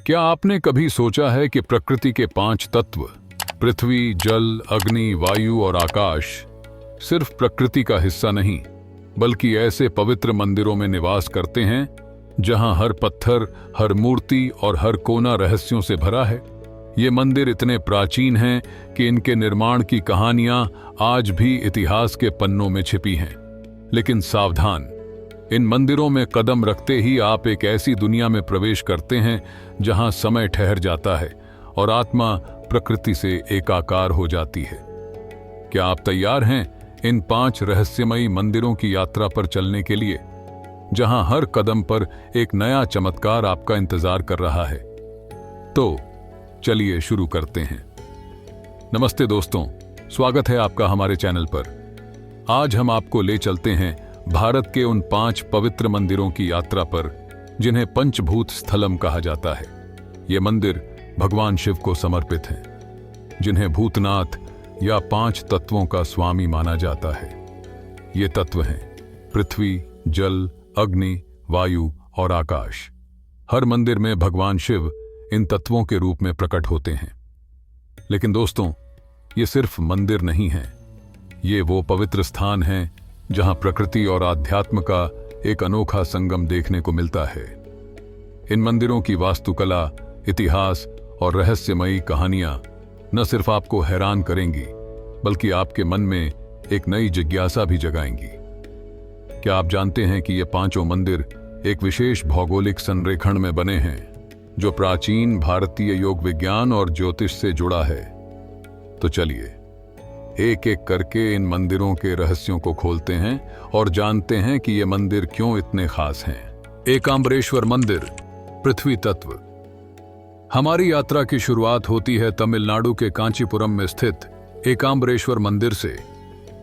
क्या आपने कभी सोचा है कि प्रकृति के 5 तत्व पृथ्वी, जल, अग्नि, वायु और आकाश सिर्फ प्रकृति का हिस्सा नहीं, बल्कि ऐसे पवित्र मंदिरों में निवास करते हैं जहां हर पत्थर, हर मूर्ति और हर कोना रहस्यों से भरा है। ये मंदिर इतने प्राचीन हैं कि इनके निर्माण की कहानियां आज भी इतिहास के पन्नों में छिपी हैं। लेकिन सावधान, इन मंदिरों में कदम रखते ही आप एक ऐसी दुनिया में प्रवेश करते हैं जहां समय ठहर जाता है और आत्मा प्रकृति से एकाकार हो जाती है। क्या आप तैयार हैं इन 5 रहस्यमयी मंदिरों की यात्रा पर चलने के लिए, जहां हर कदम पर एक नया चमत्कार आपका इंतजार कर रहा है? तो चलिए शुरू करते हैं। नमस्ते दोस्तों, स्वागत है आपका हमारे चैनल पर। आज हम आपको ले चलते हैं भारत के उन 5 पवित्र मंदिरों की यात्रा पर जिन्हें पंचभूत स्थलम कहा जाता है। ये मंदिर भगवान शिव को समर्पित हैं, जिन्हें भूतनाथ या 5 तत्वों का स्वामी माना जाता है। ये तत्व हैं पृथ्वी, जल, अग्नि, वायु और आकाश। हर मंदिर में भगवान शिव इन तत्वों के रूप में प्रकट होते हैं। लेकिन दोस्तों, ये सिर्फ मंदिर नहीं है, ये वो पवित्र स्थान हैं जहां प्रकृति और आध्यात्म का एक अनोखा संगम देखने को मिलता है। इन मंदिरों की वास्तुकला, इतिहास और रहस्यमयी कहानियां न सिर्फ आपको हैरान करेंगी, बल्कि आपके मन में एक नई जिज्ञासा भी जगाएंगी। क्या आप जानते हैं कि ये 5 मंदिर एक विशेष भौगोलिक संरेखण में बने हैं, जो प्राचीन भारतीय योग विज्ञान और ज्योतिष से जुड़ा है? तो चलिए एक एक करके इन मंदिरों के रहस्यों को खोलते हैं और जानते हैं कि ये मंदिर क्यों इतने खास हैं। एकाम्बरेश्वर मंदिर, पृथ्वी तत्व। हमारी यात्रा की शुरुआत होती है तमिलनाडु के कांचीपुरम में स्थित एकाम्बरेश्वर मंदिर से,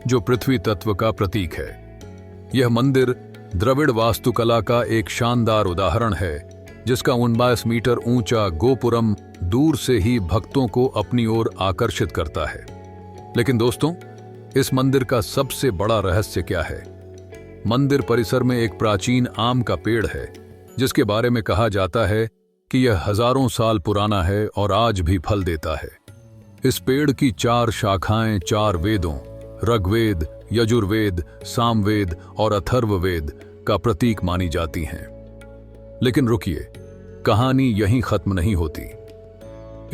जो पृथ्वी तत्व का प्रतीक है। यह मंदिर द्रविड़ वास्तुकला का एक शानदार उदाहरण है, जिसका 19 मीटर ऊंचा गोपुरम दूर से ही भक्तों को अपनी ओर आकर्षित करता है। लेकिन दोस्तों, इस मंदिर का सबसे बड़ा रहस्य क्या है? मंदिर परिसर में एक प्राचीन आम का पेड़ है, जिसके बारे में कहा जाता है कि यह हजारों साल पुराना है और आज भी फल देता है। इस पेड़ की 4 शाखाएं 4 वेदों ऋग्वेद, यजुर्वेद, सामवेद और अथर्ववेद का प्रतीक मानी जाती हैं। लेकिन रुकिए, कहानी यहीं खत्म नहीं होती।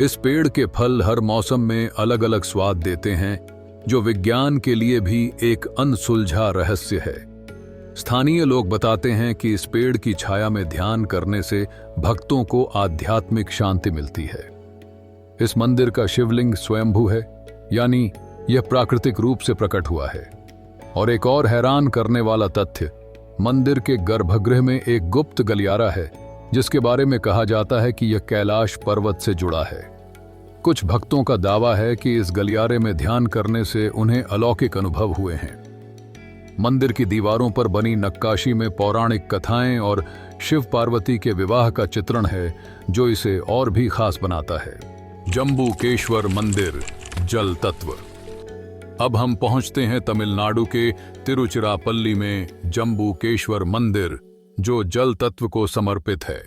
इस पेड़ के फल हर मौसम में अलग अलग स्वाद देते हैं, जो विज्ञान के लिए भी एक अनसुलझा रहस्य है। स्थानीय लोग बताते हैं कि इस पेड़ की छाया में ध्यान करने से भक्तों को आध्यात्मिक शांति मिलती है। इस मंदिर का शिवलिंग स्वयंभू है, यानी यह प्राकृतिक रूप से प्रकट हुआ है। और एक और हैरान करने वाला तथ्य, मंदिर के गर्भगृह में एक गुप्त गलियारा है, जिसके बारे में कहा जाता है कि यह कैलाश पर्वत से जुड़ा है। कुछ भक्तों का दावा है कि इस गलियारे में ध्यान करने से उन्हें अलौकिक अनुभव हुए हैं। मंदिर की दीवारों पर बनी नक्काशी में पौराणिक कथाएं और शिव पार्वती के विवाह का चित्रण है, जो इसे और भी खास बनाता है। जम्बूकेश्वर मंदिर, जल तत्व। अब हम पहुंचते हैं तमिलनाडु के तिरुचिरापल्ली में जम्बूकेश्वर मंदिर, जो जल तत्व को समर्पित है।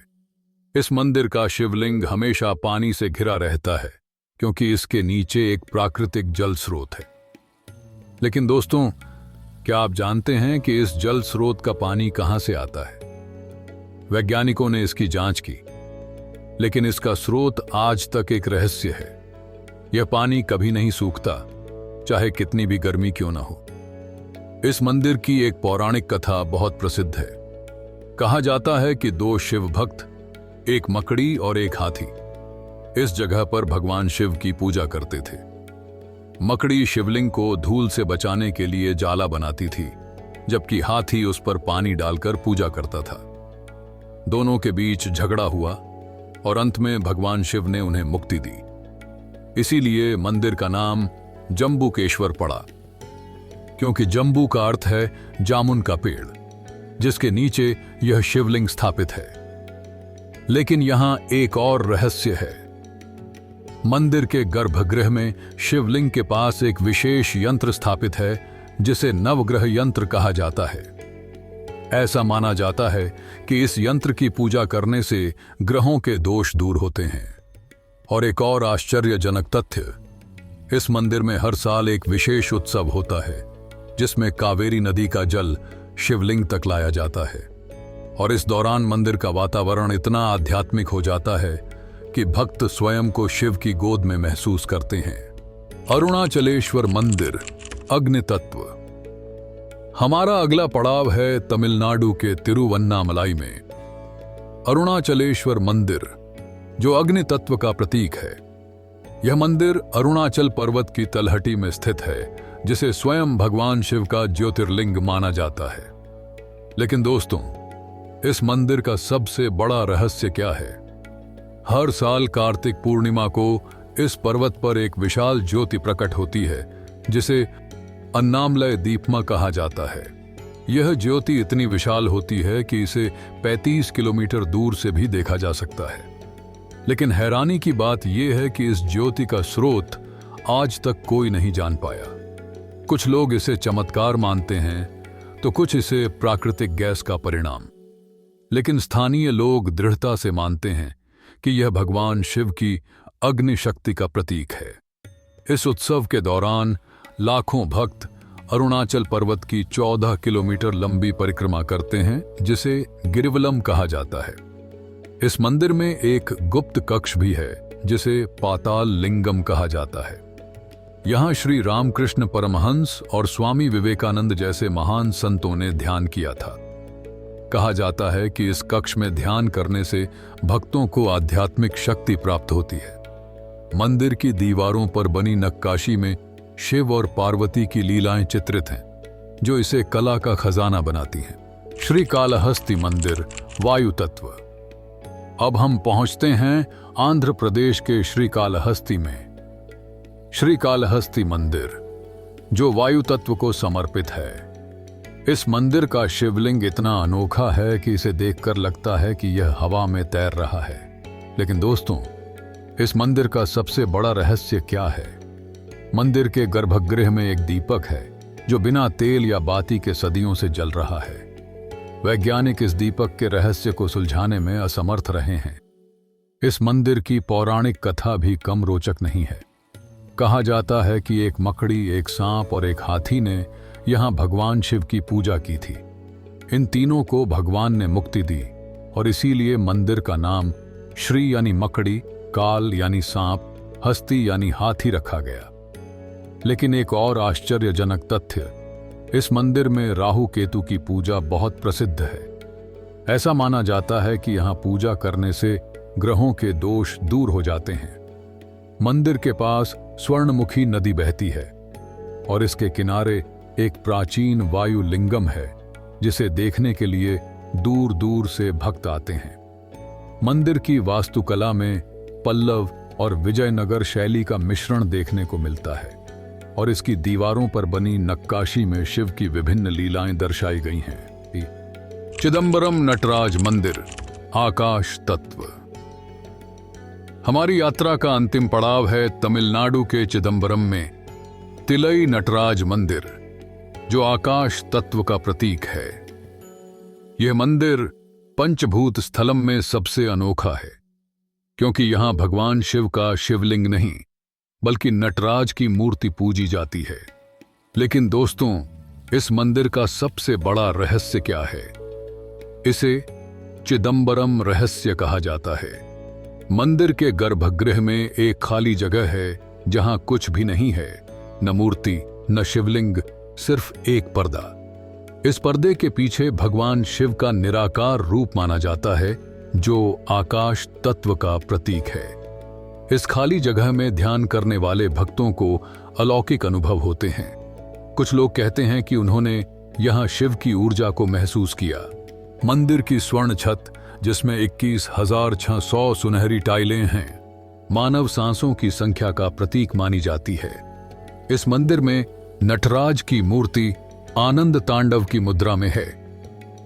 इस मंदिर का शिवलिंग हमेशा पानी से घिरा रहता है, क्योंकि इसके नीचे एक प्राकृतिक जल स्रोत है। लेकिन दोस्तों, क्या आप जानते हैं कि इस जल स्रोत का पानी कहां से आता है? वैज्ञानिकों ने इसकी जांच की, लेकिन इसका स्रोत आज तक एक रहस्य है। यह पानी कभी नहीं सूखता, चाहे कितनी भी गर्मी क्यों ना हो। इस मंदिर की एक पौराणिक कथा बहुत प्रसिद्ध है। कहा जाता है कि 2 शिव भक्त, एक मकड़ी और एक हाथी, इस जगह पर भगवान शिव की पूजा करते थे। मकड़ी शिवलिंग को धूल से बचाने के लिए जाला बनाती थी, जबकि हाथी उस पर पानी डालकर पूजा करता था। दोनों के बीच झगड़ा हुआ और अंत में भगवान शिव ने उन्हें मुक्ति दी। इसीलिए मंदिर का नाम जम्बूकेश्वर पड़ा, क्योंकि जम्बू का अर्थ है जामुन का पेड़, जिसके नीचे यह शिवलिंग स्थापित है। लेकिन यहां एक और रहस्य है। मंदिर के गर्भगृह में शिवलिंग के पास एक विशेष यंत्र स्थापित है, जिसे नवग्रह यंत्र कहा जाता है। ऐसा माना जाता है कि इस यंत्र की पूजा करने से ग्रहों के दोष दूर होते हैं। और एक और आश्चर्यजनक तथ्य, इस मंदिर में हर साल एक विशेष उत्सव होता है जिसमें कावेरी नदी का जल शिवलिंग तक लाया जाता है। और इस दौरान मंदिर का वातावरण इतना आध्यात्मिक हो जाता है कि भक्त स्वयं को शिव की गोद में महसूस करते हैं। अरुणाचलेश्वर मंदिर, अग्नि तत्व। हमारा अगला पड़ाव है तमिलनाडु के तिरुवन्नामलाई में अरुणाचलेश्वर मंदिर, जो अग्नि तत्व का प्रतीक है। यह मंदिर अरुणाचल पर्वत की तलहटी में स्थित है, जिसे स्वयं भगवान शिव का ज्योतिर्लिंग माना जाता है। लेकिन दोस्तों, इस मंदिर का सबसे बड़ा रहस्य क्या है? हर साल कार्तिक पूर्णिमा को इस पर्वत पर एक विशाल ज्योति प्रकट होती है, जिसे अन्नामलय दीपमा कहा जाता है। यह ज्योति इतनी विशाल होती है कि इसे 35 किलोमीटर दूर से भी देखा जा सकता है। लेकिन हैरानी की बात यह है कि इस ज्योति का स्रोत आज तक कोई नहीं जान पाया। कुछ लोग इसे चमत्कार मानते हैं, तो कुछ इसे प्राकृतिक गैस का परिणाम। लेकिन स्थानीय लोग दृढ़ता से मानते हैं कि यह भगवान शिव की अग्नि शक्ति का प्रतीक है। इस उत्सव के दौरान लाखों भक्त अरुणाचल पर्वत की 14 किलोमीटर लंबी परिक्रमा करते हैं, जिसे गिरिवलम कहा जाता है। इस मंदिर में एक गुप्त कक्ष भी है, जिसे पाताल लिंगम कहा जाता है। यहाँ श्री रामकृष्ण परमहंस और स्वामी विवेकानंद जैसे महान संतों ने ध्यान किया था। कहा जाता है कि इस कक्ष में ध्यान करने से भक्तों को आध्यात्मिक शक्ति प्राप्त होती है। मंदिर की दीवारों पर बनी नक्काशी में शिव और पार्वती की लीलाएं चित्रित हैं, जो इसे कला का खजाना बनाती हैं। श्री कालहस्ती मंदिर, वायु तत्व। अब हम पहुंचते हैं आंध्र प्रदेश के श्री कालहस्ती में। श्री कालहस्ती मंदिर, जो वायु तत्व को समर्पित है। इस मंदिर का शिवलिंग इतना अनोखा है कि इसे देखकर लगता है कि यह हवा में तैर रहा है। लेकिन दोस्तों, इस मंदिर का सबसे बड़ा रहस्य क्या है? मंदिर के गर्भगृह में एक दीपक है, जो बिना तेल या बाती के सदियों से जल रहा है। वैज्ञानिक इस दीपक के रहस्य को सुलझाने में असमर्थ रहे हैं। इस मंदिर की पौराणिक कथा भी कम रोचक नहीं है। कहा जाता है कि एक मकड़ी, एक सांप और एक हाथी ने यहाँ भगवान शिव की पूजा की थी। इन तीनों को भगवान ने मुक्ति दी और इसीलिए मंदिर का नाम श्री यानी मकड़ी, काल यानी सांप, हस्ती यानी हाथी रखा गया। लेकिन एक और आश्चर्यजनक तथ्य, इस मंदिर में राहु केतु की पूजा बहुत प्रसिद्ध है। ऐसा माना जाता है कि यहाँ पूजा करने से ग्रहों के दोष दूर हो जाते हैं। मंदिर के पास स्वर्णमुखी नदी बहती है और इसके किनारे एक प्राचीन वायु लिंगम है, जिसे देखने के लिए दूर दूर से भक्त आते हैं। मंदिर की वास्तुकला में पल्लव और विजयनगर शैली का मिश्रण देखने को मिलता है और इसकी दीवारों पर बनी नक्काशी में शिव की विभिन्न लीलाएं दर्शाई गई हैं। चिदंबरम नटराज मंदिर, आकाश तत्व। हमारी यात्रा का अंतिम पड़ाव है तमिलनाडु के चिदंबरम में तिलई नटराज मंदिर, जो आकाश तत्व का प्रतीक है। यह मंदिर पंचभूत स्थलम में सबसे अनोखा है, क्योंकि यहां भगवान शिव का शिवलिंग नहीं बल्कि नटराज की मूर्ति पूजी जाती है। लेकिन दोस्तों, इस मंदिर का सबसे बड़ा रहस्य क्या है? इसे चिदंबरम रहस्य कहा जाता है। मंदिर के गर्भगृह में एक खाली जगह है जहां कुछ भी नहीं है, न मूर्ति न शिवलिंग, सिर्फ एक पर्दा। इस पर्दे के पीछे भगवान शिव का निराकार रूप माना जाता है, जो आकाश तत्व का प्रतीक है। इस खाली जगह में ध्यान करने वाले भक्तों को अलौकिक अनुभव होते हैं। कुछ लोग कहते हैं कि उन्होंने यहां शिव की ऊर्जा को महसूस किया। मंदिर की स्वर्ण छत, जिसमें 21,600 सुनहरी टाइलें हैं, मानव सांसों की संख्या का प्रतीक मानी जाती है। इस मंदिर में नटराज की मूर्ति आनंद तांडव की मुद्रा में है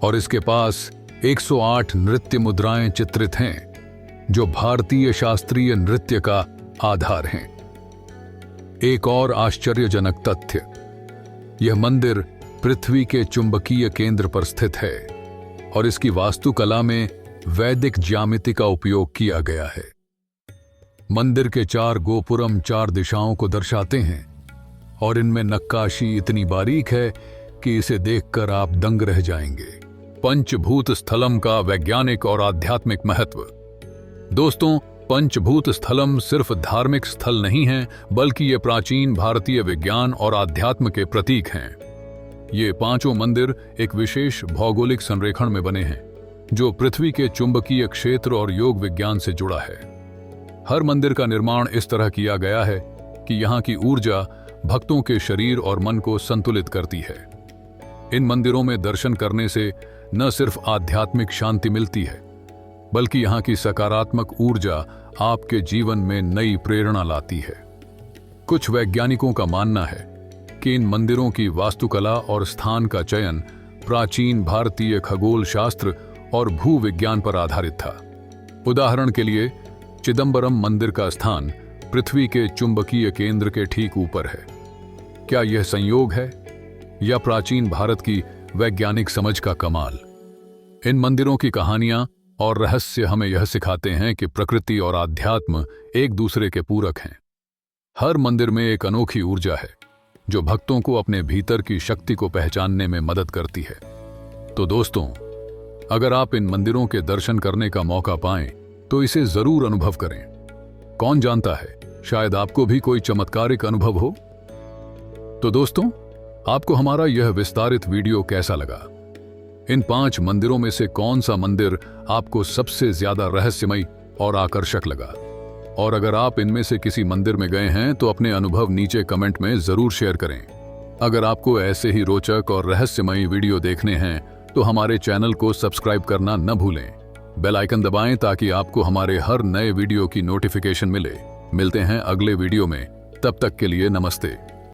और इसके पास 108 नृत्य मुद्राएं चित्रित हैं, जो भारतीय शास्त्रीय नृत्य का आधार हैं। एक और आश्चर्यजनक तथ्य, यह मंदिर पृथ्वी के चुंबकीय केंद्र पर स्थित है और इसकी वास्तुकला में वैदिक ज्यामिति का उपयोग किया गया है। मंदिर के 4 गोपुरम 4 दिशाओं को दर्शाते हैं और इनमें नक्काशी इतनी बारीक है कि इसे देखकर आप दंग रह जाएंगे। पंचभूत स्थलम का वैज्ञानिक और आध्यात्मिक महत्व। दोस्तों, पंचभूत स्थलम सिर्फ धार्मिक स्थल नहीं है, बल्कि ये प्राचीन भारतीय विज्ञान और आध्यात्म के प्रतीक हैं। ये 5 मंदिर एक विशेष भौगोलिक संरेखण में बने हैं जो पृथ्वी के चुंबकीय क्षेत्र और योग विज्ञान से जुड़ा है। हर मंदिर का निर्माण इस तरह किया गया है कि यहाँ की ऊर्जा भक्तों के शरीर और मन को संतुलित करती है। इन मंदिरों में दर्शन करने से न सिर्फ आध्यात्मिक शांति मिलती है, बल्कि यहाँ की सकारात्मक ऊर्जा आपके जीवन में नई प्रेरणा लाती है। कुछ वैज्ञानिकों का मानना है कि इन मंदिरों की वास्तुकला और स्थान का चयन प्राचीन भारतीय खगोल शास्त्र और भूविज्ञान पर आधारित था। उदाहरण के लिए, चिदंबरम मंदिर का स्थान पृथ्वी के चुंबकीय केंद्र के ठीक ऊपर है। क्या यह संयोग है या प्राचीन भारत की वैज्ञानिक समझ का कमाल? इन मंदिरों की कहानियां और रहस्य हमें यह सिखाते हैं कि प्रकृति और आध्यात्म एक दूसरे के पूरक हैं। हर मंदिर में एक अनोखी ऊर्जा है जो भक्तों को अपने भीतर की शक्ति को पहचानने में मदद करती है। तो दोस्तों, अगर आप इन मंदिरों के दर्शन करने का मौका पाएं तो इसे जरूर अनुभव करें। कौन जानता है, शायद आपको भी कोई चमत्कारिक अनुभव हो। तो दोस्तों, आपको हमारा यह विस्तारित वीडियो कैसा लगा? इन 5 मंदिरों में से कौन सा मंदिर आपको सबसे ज्यादा रहस्यमय और आकर्षक लगा? और अगर आप इनमें से किसी मंदिर में गए हैं तो अपने अनुभव नीचे कमेंट में जरूर शेयर करें। अगर आपको ऐसे ही रोचक और रहस्यमयी वीडियो देखने हैं तो हमारे चैनल को सब्सक्राइब करना न भूलें। बेल आइकन दबाएं ताकि आपको हमारे हर नए वीडियो की नोटिफिकेशन मिले। मिलते हैं अगले वीडियो में, तब तक के लिए नमस्ते।